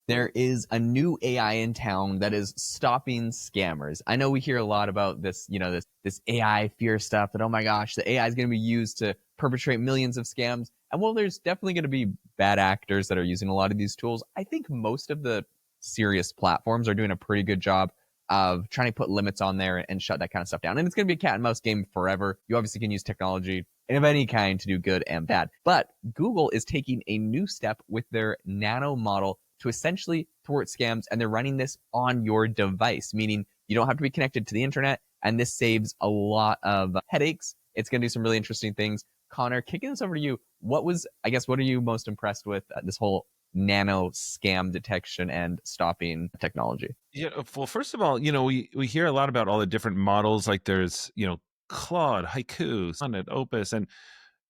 There is a new AI in town that is stopping scammers. I know we hear a lot about this, this AI fear stuff that, oh my gosh, the AI is going to be used to perpetrate millions of scams. And while there's definitely going to be bad actors that are using a lot of these tools, I think most of the serious platforms are doing a pretty good job of trying to put limits on there and shut that kind of stuff down. And it's going to be a cat and mouse game forever. You obviously can use technology of any kind to do good and bad. But Google is taking a new step with their Nano model to essentially thwart scams, and they're running this on your device, meaning you don't have to be connected to the internet, and this saves a lot of headaches. It's going to do some really interesting things. Connor, kicking this over to you, what are you most impressed with this whole nano scam detection and stopping technology? Yeah, well, first of all, we hear a lot about all the different models. Like there's, Claude, Haiku, Sonnet, Opus, and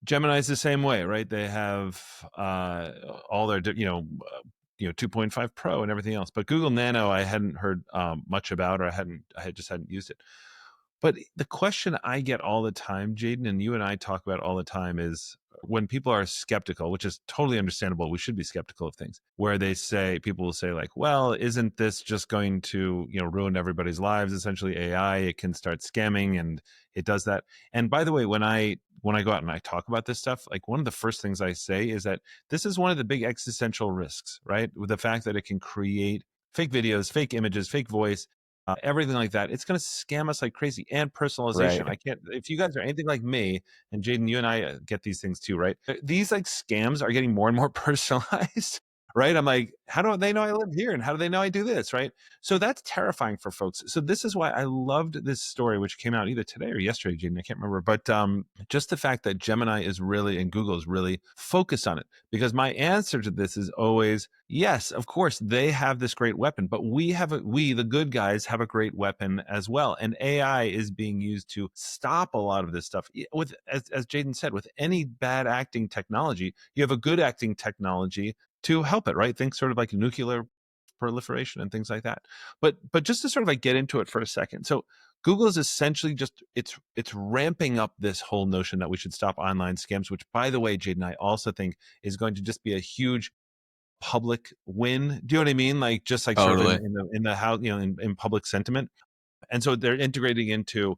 Gemini's the same way, right? They have all their, 2.5 Pro and everything else. But Google Nano, I hadn't heard much about, or I just hadn't used it. But the question I get all the time, Jaeden, and you and I talk about all the time, is when people are skeptical, which is totally understandable. We should be skeptical of things where people will say like, well, isn't this just going to, ruin everybody's lives? Essentially AI, it can start scamming and it does that. And by the way, when I go out and I talk about this stuff, like one of the first things I say is that this is one of the big existential risks, right? With the fact that it can create fake videos, fake images, fake voice, everything like that. It's going to scam us like crazy, and personalization. Right. If you guys are anything like me, and Jaeden, you and I get these things too, right? These like scams are getting more and more personalized, right? I'm like, how do they know I live here? And how do they know I do this, right? So that's terrifying for folks. So this is why I loved this story, which came out either today or yesterday, Jaeden, I can't remember. But just the fact that Gemini is really, and Google is really focused on it. Because my answer to this is always, yes, of course, they have this great weapon, but we, the good guys, have a great weapon as well. And AI is being used to stop a lot of this stuff. With, as Jaeden said, with any bad acting technology, you have a good acting technology to help it, right? Think sort of like nuclear proliferation and things like that. But just to sort of like get into it for a second. So Google is essentially just it's ramping up this whole notion that we should stop online scams, which, by the way, Jaeden, I also think is going to just be a huge public win. Do you know what I mean? Like just like sort of Totally. in the how, in public sentiment. And so they're integrating into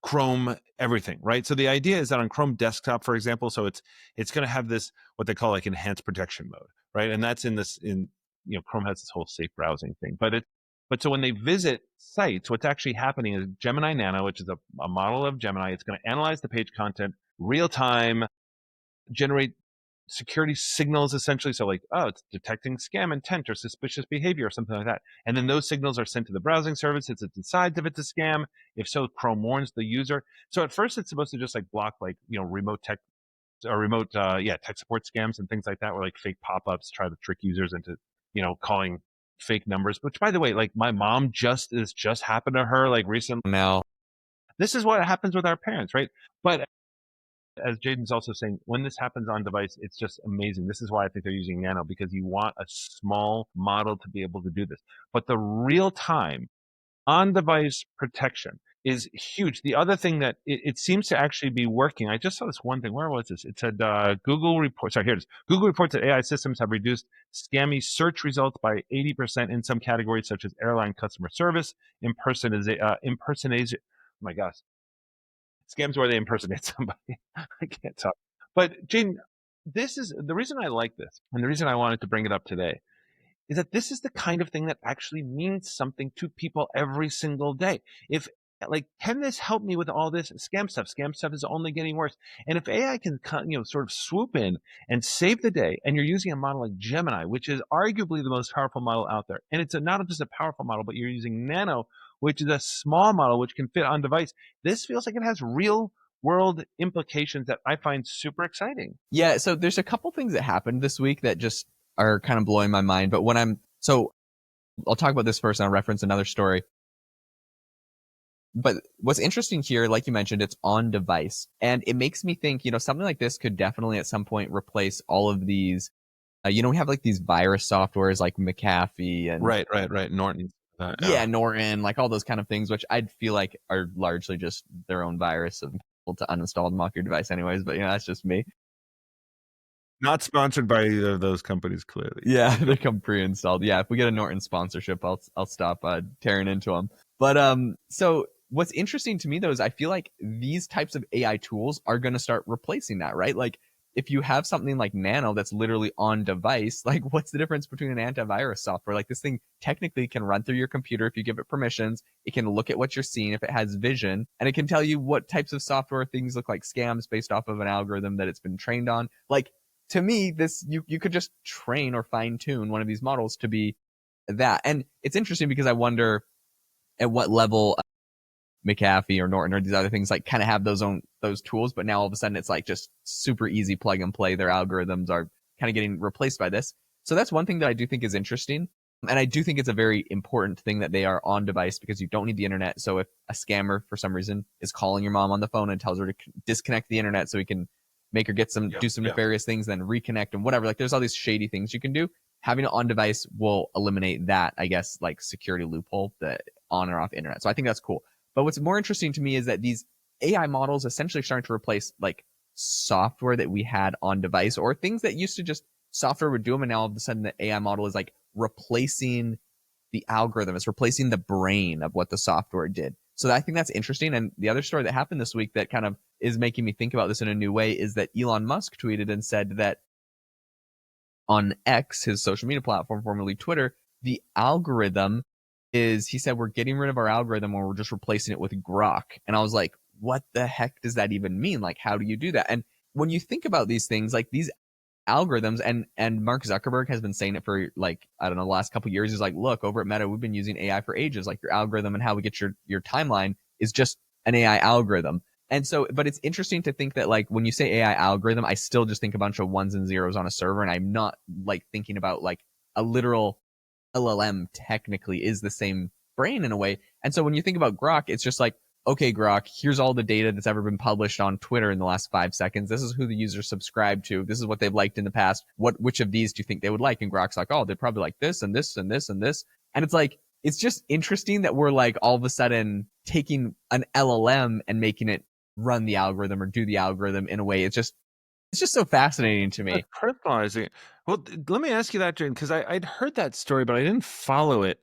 Chrome everything, right? So the idea is that on Chrome desktop, for example, so it's going to have this what they call like enhanced protection mode, right? And that's Chrome has this whole safe browsing thing, but so when they visit sites, what's actually happening is Gemini Nano, which is a model of Gemini, it's going to analyze the page content real time, generate security signals essentially. So like, oh, it's detecting scam intent or suspicious behavior or something like that. And then those signals are sent to the browsing service. It decides if it's a scam. If so, Chrome warns the user. So at first it's supposed to just like block like, remote tech or remote, tech support scams and things like that, where like fake pop-ups try to trick users into, calling fake numbers, which by the way, like my mom just happened to her like recently. Now, This is what happens with our parents, right? But as Jaden's also saying, when this happens on device, it's just amazing. This is why I think they're using Nano, because you want a small model to be able to do this. But the real time on device protection is huge. The other thing that it seems to actually be working, I just saw this one thing. Where was this? It said Google reports. Sorry, here it is. Google reports that AI systems have reduced scammy search results by 80% in some categories, such as airline customer service, impersonation. Oh my gosh, scams where they impersonate somebody. I can't talk. But Jane, this is the reason I like this, and the reason I wanted to bring it up today is that this is the kind of thing that actually means something to people every single day. If like, can this help me with all this scam stuff? Scam stuff is only getting worse. And if AI can, sort of swoop in and save the day, and you're using a model like Gemini, which is arguably the most powerful model out there, and it's not just a powerful model, but you're using Nano, which is a small model which can fit on device. This feels like it has real world implications that I find super exciting. yeah, so there's a couple things that happened this week that just are kind of blowing my mind. But I'll talk about this first and I'll reference another story. But what's interesting here, like you mentioned, it's on device. And it makes me think, something like this could definitely at some point replace all of these. We have like these virus softwares like McAfee and Right. Norton. yeah, Norton, like all those kind of things, which I'd feel like are largely just their own virus of people to uninstall them off your device anyways. But that's just me. Not sponsored by either of those companies, clearly. Yeah, they come pre-installed. Yeah, if we get a Norton sponsorship, I'll stop tearing into them. But so what's interesting to me though is I feel like these types of AI tools are going to start replacing that, right? Like if you have something like Nano that's literally on device, like what's the difference between an antivirus software? Like this thing technically can run through your computer if you give it permissions. It can look at what you're seeing if it has vision, and it can tell you what types of software things look like scams based off of an algorithm that it's been trained on. Like to me, this you could just train or fine tune one of these models to be that. And it's interesting because I wonder at what level McAfee or Norton or these other things like kind of have those tools, but now all of a sudden it's like just super easy plug and play. Their algorithms are kind of getting replaced by this. So that's one thing that I do think is interesting. And I do think it's a very important thing that they are on device because you don't need the internet. So if a scammer for some reason is calling your mom on the phone and tells her to disconnect the internet so he can make her get some do some nefarious things, then reconnect and whatever. Like there's all these shady things you can do. Having it on device will eliminate that, I guess, like security loophole, the on or off internet. So I think that's cool. But what's more interesting to me is that these AI models essentially are starting to replace like software that we had on device or things that used to just software would do them. And now all of a sudden the AI model is like replacing the algorithm. It's replacing the brain of what the software did. So I think that's interesting. And the other story that happened this week that kind of is making me think about this in a new way is that Elon Musk tweeted and said that on X, his social media platform, formerly Twitter, the algorithm is, he said, we're getting rid of our algorithm or we're just replacing it with Grok. And I was like, what the heck does that even mean? Like, how do you do that? And when you think about these things, like these algorithms, and Mark Zuckerberg has been saying it for like, I don't know, the last couple of years. He's like, look, over at Meta, we've been using AI for ages. Like your algorithm and how we get your timeline is just an AI algorithm. And so, but it's interesting to think that like when you say AI algorithm, I still just think a bunch of ones and zeros on a server. And I'm not like thinking about like a literal LLM technically is the same brain in a way. And so when you think about Grok, it's just like, okay, Grok, here's all the data that's ever been published on Twitter in the last 5 seconds. This is who the user subscribed to. This is what they've liked in the past. Which of these do you think they would like? And Grok's like, oh, they'd probably like this and this and this and this. And it's like, it's just interesting that we're like all of a sudden taking an LLM and making it run the algorithm or do the algorithm in a way. It's just so fascinating to me. Personalizing it. Well, let me ask you that, Jane, because I'd heard that story, but I didn't follow it,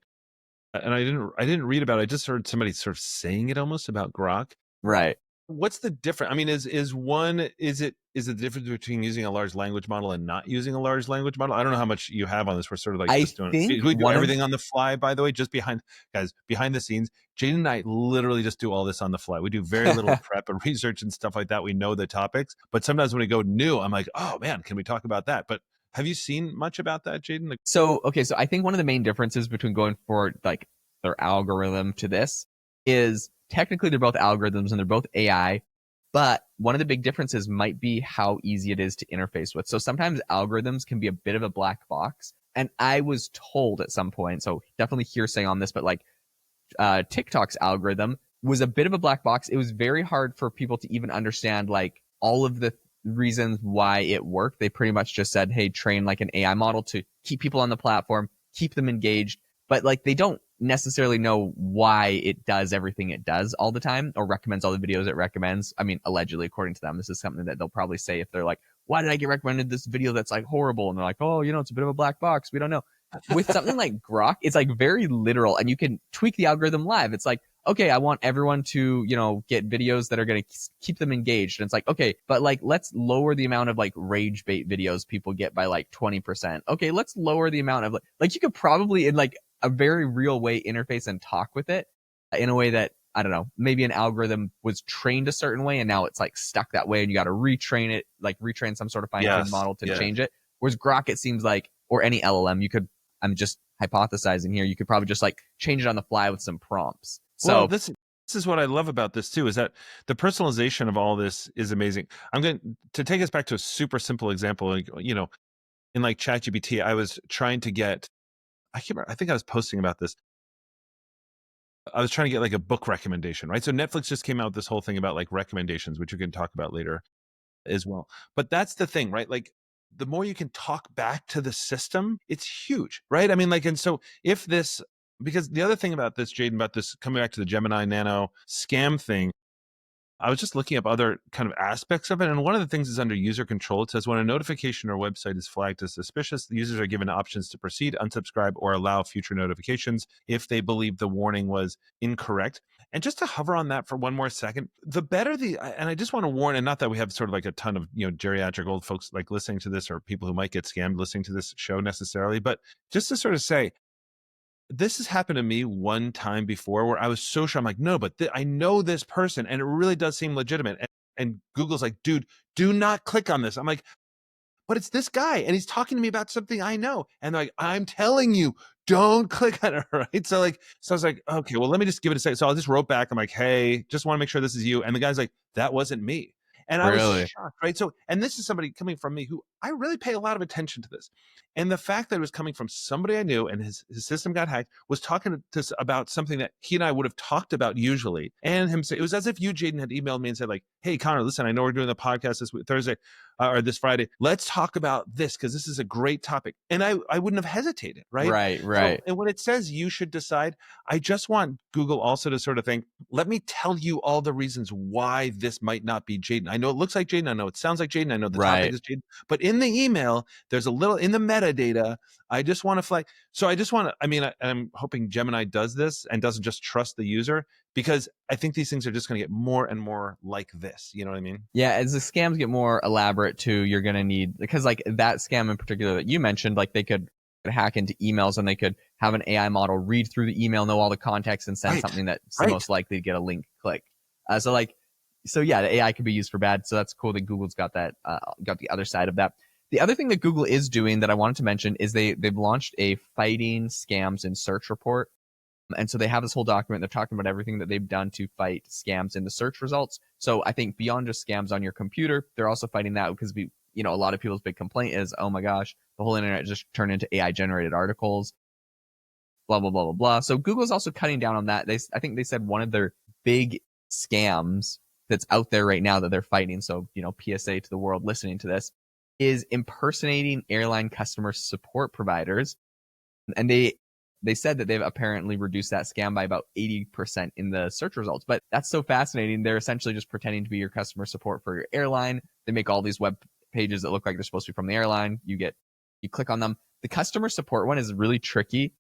and I didn't read about it. I just heard somebody sort of saying it almost about Grok. Right. What's the difference? I mean, is it the difference between using a large language model and not using a large language model? I don't know how much you have on this. We're sort of like just doing. We do everything on the fly, by the way. Just behind the scenes, Jaeden and I literally just do all this on the fly. We do very little prep and research and stuff like that. We know the topics, but sometimes when we go new, I'm like, oh man, can we talk about that? But have you seen much about that, Jaeden? Like, so I think one of the main differences between going for like their algorithm to this is technically they're both algorithms and they're both AI, but one of the big differences might be how easy it is to interface with. So sometimes algorithms can be a bit of a black box. And I was told at some point, so definitely hearsay on this, but like TikTok's algorithm was a bit of a black box. It was very hard for people to even understand like all of the reasons why it worked. They pretty much just said, hey, train like an AI model to keep people on the platform, keep them engaged. But like they don't necessarily know why it does everything it does all the time or recommends all the videos it recommends. I mean, allegedly, according to them, this is something that they'll probably say if they're like, why did I get recommended this video that's like horrible? And they're like, oh, it's a bit of a black box. We don't know. With something like Grok, it's like very literal and you can tweak the algorithm live. It's like, okay, I want everyone to, get videos that are going to keep them engaged. And it's like, okay, but like, let's lower the amount of like rage bait videos people get by like 20%. Okay, let's lower the amount of like you could probably in like a very real way interface and talk with it in a way that, I don't know, maybe an algorithm was trained a certain way and now it's like stuck that way and you got to retrain it, like retrain some sort of fine-tuned model to change it. Whereas Grok, it seems like, or any LLM, you could, I'm just hypothesizing here, you could probably just like change it on the fly with some prompts. So well, this is what I love about this too, is that the personalization of all this is amazing. I'm going to take us back to a super simple example. Like, in like ChatGPT, I was trying to get, I can't remember, I think I was posting about this. I was trying to get like a book recommendation, right? So Netflix just came out with this whole thing about like recommendations, which we can talk about later as well. But that's the thing, right? Like the more you can talk back to the system, it's huge, right? I mean, like, and so if this, because the other thing about this, Jaeden, about this coming back to the Gemini Nano scam thing, I was just looking up other kind of aspects of it. And one of the things is under user control. It says when a notification or website is flagged as suspicious, the users are given options to proceed, unsubscribe, or allow future notifications if they believe the warning was incorrect. And just to hover on that for one more second, the better and I just want to warn, and not that we have sort of like a ton of, geriatric old folks like listening to this, or people who might get scammed listening to this show necessarily, but just to sort of say, this has happened to me one time before where I was so sure. I'm like, no, but I know this person and it really does seem legitimate. And Google's like, dude, do not click on this. I'm like, but it's this guy and he's talking to me about something I know. And they're like, I'm telling you, don't click on it. Right. So I was like, okay, well, let me just give it a second. So I just wrote back. I'm like, hey, just want to make sure this is you. And the guy's like, that wasn't me. And I was Really? shocked, right? So, and this is somebody coming from me who I really pay a lot of attention to this. And the fact that it was coming from somebody I knew and his system got hacked, was talking to us about something that he and I would have talked about usually. And him say, it was as if you, Jaeden, had emailed me and said like, hey, Conor, listen, I know we're doing the podcast this Thursday or this Friday. Let's talk about this because this is a great topic. And I wouldn't have hesitated, right? Right. So, and when it says you should decide, I just want Google also to sort of think, let me tell you all the reasons why this might not be Jaeden. I know it looks like Jaeden. I know it sounds like Jaeden. I know the topic is Jaeden. But in the email, there's a little, in the metadata, I just want to flag. So I just want to, I'm hoping Gemini does this and doesn't just trust the user, because I think these things are just going to get more and more like this. You know what I mean? Yeah, as the scams get more elaborate too, you're going to need, because like that scam in particular that you mentioned, like they could hack into emails and they could have an AI model read through the email, know all the context, and send something that's most likely to get a link click. So yeah, the AI could be used for bad. So that's cool that Google's got that, got the other side of that. The other thing that Google is doing that I wanted to mention is they've launched a fighting scams in search report. And so they have this whole document. They're talking about everything that they've done to fight scams in the search results. So I think beyond just scams on your computer, they're also fighting that because a lot of people's big complaint is, oh my gosh, the whole internet just turned into AI generated articles, blah, blah, blah, blah, blah. So Google's also cutting down on that. I think they said one of their big scams that's out there right now that they're fighting. So, PSA to the world listening to this, is impersonating airline customer support providers. And they said that they've apparently reduced that scam by about 80% in the search results. But that's so fascinating. They're essentially just pretending to be your customer support for your airline. They make all these web pages that look like they're supposed to be from the airline. You click on them. The customer support one is really tricky.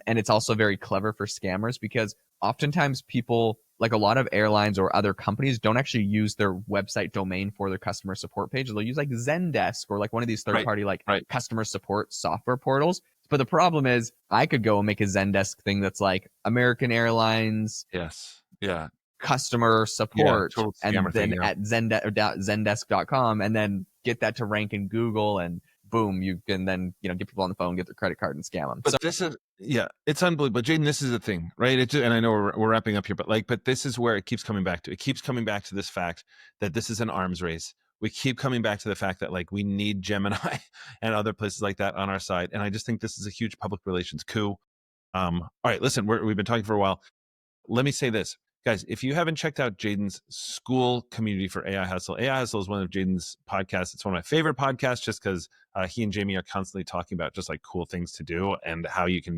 And it's also very clever for scammers because oftentimes people, like a lot of airlines or other companies, don't actually use their website domain for their customer support page. They'll use like Zendesk or like one of these third-party customer support software portals. But the problem is I could go and make a Zendesk thing that's like American Airlines. Yes. Yeah. Customer support. Yeah, and then at Zendesk.com and then get that to rank in Google, and boom, you can then, get people on the phone, get their credit card and scam them. But this is, it's unbelievable. Jaeden, this is the thing, right? And I know we're wrapping up here, but this is where it keeps coming back to. It keeps coming back to this fact that this is an arms race. We keep coming back to the fact that like we need Gemini and other places like that on our side. And I just think this is a huge public relations coup. All right, listen, we've been talking for a while. Let me say this. Guys, if you haven't checked out Jaeden's school community for AI Hustle is one of Jaeden's podcasts. It's one of my favorite podcasts just because he and Jamie are constantly talking about just like cool things to do and how you can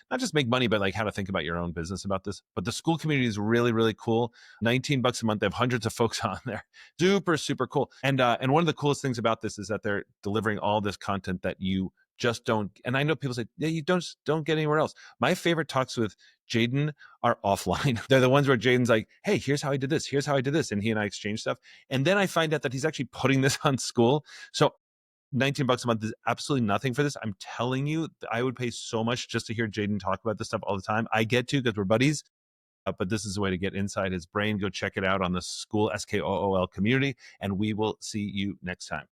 not just make money, but like how to think about your own business about this. But the school community is really, really cool. $19 a month. They have hundreds of folks on there. Super, super cool. And one of the coolest things about this is that they're delivering all this content that you just don't. And I know people say, yeah, you don't get anywhere else. My favorite talks with Jaeden are offline. They're the ones where Jaden's like, hey, here's how I did this. Here's how I did this. And he and I exchange stuff. And then I find out that he's actually putting this on school. So $19 a month is absolutely nothing for this. I'm telling you, I would pay so much just to hear Jaeden talk about this stuff all the time. I get to because we're buddies. But this is a way to get inside his brain. Go check it out on the School, SKOOL community. And we will see you next time.